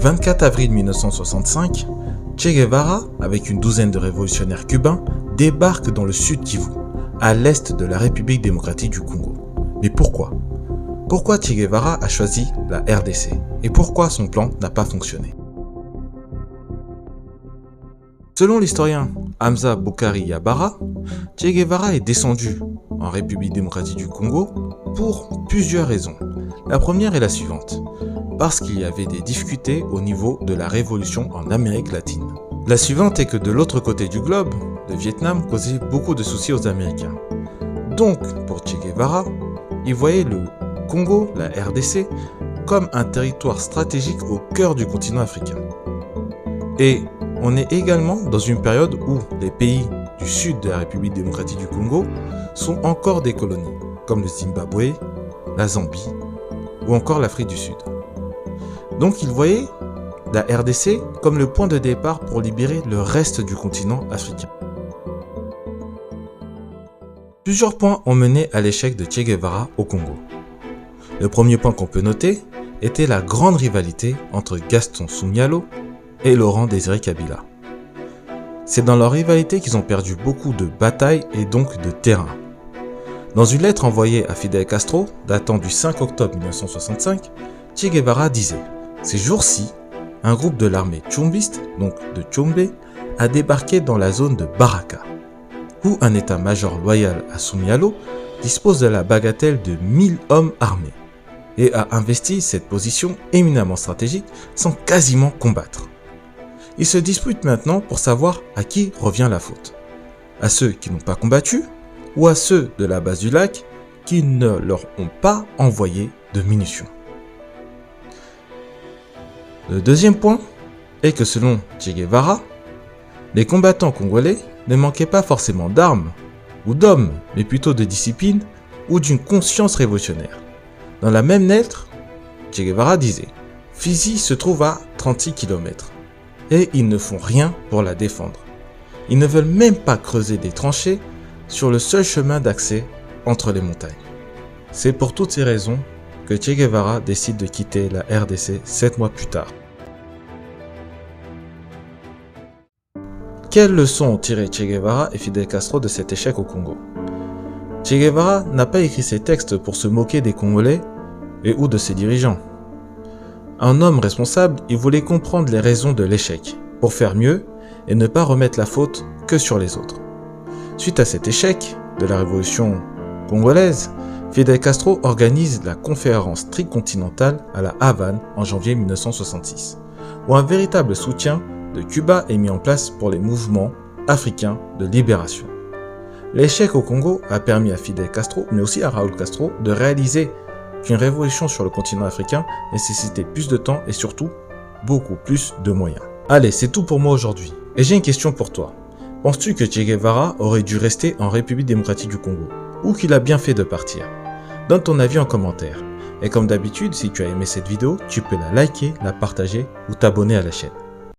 24 avril 1965, Che Guevara, avec une douzaine de révolutionnaires cubains, débarque dans le sud Kivu, à l'est de la République démocratique du Congo. Mais pourquoi? Pourquoi Che Guevara a choisi la RDC? Et pourquoi son plan n'a pas fonctionné? Selon l'historien Hamza Boukari Yabara, Che Guevara est descendu en République démocratique du Congo pour plusieurs raisons. La première est la suivante, parce qu'il y avait des difficultés au niveau de la révolution en Amérique latine. La suivante est que de l'autre côté du globe, le Vietnam causait beaucoup de soucis aux Américains. Donc, pour Che Guevara, il voyait le Congo, la RDC, comme un territoire stratégique au cœur du continent africain. Et on est également dans une période où les pays du sud de la République démocratique du Congo sont encore des colonies, comme le Zimbabwe, la Zambie ou encore l'Afrique du Sud. Donc il voyait la RDC comme le point de départ pour libérer le reste du continent africain. Plusieurs points ont mené à l'échec de Che Guevara au Congo. Le premier point qu'on peut noter était la grande rivalité entre Gaston Soumyalo et Laurent Désiré Kabila. C'est dans leur rivalité qu'ils ont perdu beaucoup de batailles et donc de terrain. Dans une lettre envoyée à Fidel Castro, datant du 5 octobre 1965, Che Guevara disait « Ces jours-ci, un groupe de l'armée tchombiste, donc de Tchombe, a débarqué dans la zone de Baraka, où un état-major loyal à Soumyalo dispose de la bagatelle de 1000 hommes armés et a investi cette position éminemment stratégique sans quasiment combattre. Ils se disputent maintenant pour savoir à qui revient la faute. À ceux qui n'ont pas combattu ou à ceux de la base du lac qui ne leur ont pas envoyé de munitions. Le deuxième point est que selon Che Guevara, les combattants congolais ne manquaient pas forcément d'armes ou d'hommes, mais plutôt de discipline ou d'une conscience révolutionnaire. Dans la même lettre, Che Guevara disait « Fizi se trouve à 36 km et ils ne font rien pour la défendre. Ils ne veulent même pas creuser des tranchées sur le seul chemin d'accès entre les montagnes. » C'est pour toutes ces raisons que Che Guevara décide de quitter la RDC 7 mois plus tard. Quelles leçons ont tiré Che Guevara et Fidel Castro de cet échec au Congo? Che Guevara n'a pas écrit ses textes pour se moquer des Congolais et ou de ses dirigeants. Un homme responsable, il voulait comprendre les raisons de l'échec pour faire mieux et ne pas remettre la faute que sur les autres. Suite à cet échec de la révolution congolaise, Fidel Castro organise la conférence tricontinentale à la Havane en janvier 1966, où un véritable soutien de Cuba est mis en place pour les mouvements africains de libération. L'échec au Congo a permis à Fidel Castro, mais aussi à Raúl Castro, de réaliser qu'une révolution sur le continent africain nécessitait plus de temps et surtout beaucoup plus de moyens. Allez, c'est tout pour moi aujourd'hui. Et j'ai une question pour toi. Penses-tu que Che Guevara aurait dû rester en République démocratique du Congo ou qu'il a bien fait de partir? Donne ton avis en commentaire. Et comme d'habitude, si tu as aimé cette vidéo, tu peux la liker, la partager ou t'abonner à la chaîne.